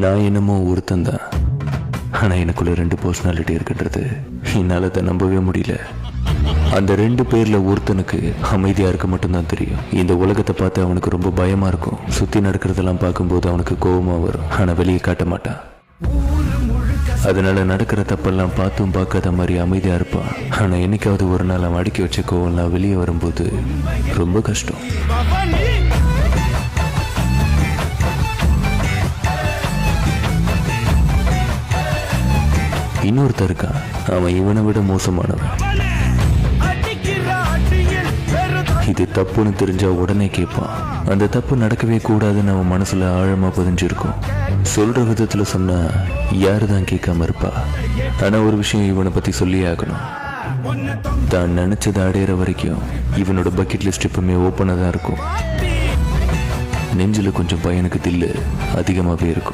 நான் என்னமோ ஒருத்தன் தான், ஆனால் எனக்குள்ள 2 பர்சனாலிட்டி இருக்குன்றது என்னால் அதை நம்பவே முடியல. அந்த 2 பேரில் ஒருத்தனுக்கு அமைதியாக இருக்க மட்டும்தான் தெரியும். இந்த உலகத்தை பார்த்து அவனுக்கு ரொம்ப பயமாக இருக்கும். சுற்றி நடக்கிறதெல்லாம் பார்க்கும்போது அவனுக்கு கோபமாக வரும், ஆனால் வெளியே காட்ட மாட்டான். அதனால நடக்கிற தப்பெல்லாம் பார்த்தும் பார்க்காத மாதிரி அமைதியாக இருப்பான். ஆனால் என்னைக்காவது ஒரு நாள் அவன் அடக்கி வச்ச கோவம்லாம் வெளியே வரும்போது ரொம்ப கஷ்டம். இன்னொருத்தர் இருக்கான், அவன் இவனை விட மோசமானவன். இது தப்புன்னு தெரிஞ்சா உடனே கேட்பான். அந்த தப்பு நடக்கவே கூடாதுன்னு அவன் மனசுல ஆழமா பதிஞ்சிருக்கும். சொல்ற விதத்துல சொன்னா யாரு தான் கேட்காம இருப்பா. ஆனா ஒரு விஷயம் இவனை பத்தி சொல்லியே ஆகணும். தான் நினைச்சதை அடையிற வரைக்கும் இவனோட பக்கெட் லிஸ்ட் எப்பவுமே ஓப்பனா தான் இருக்கும். நெஞ்சில கொஞ்சம் பையனுக்கு தில்லு அதிகமாவே இருக்கும்.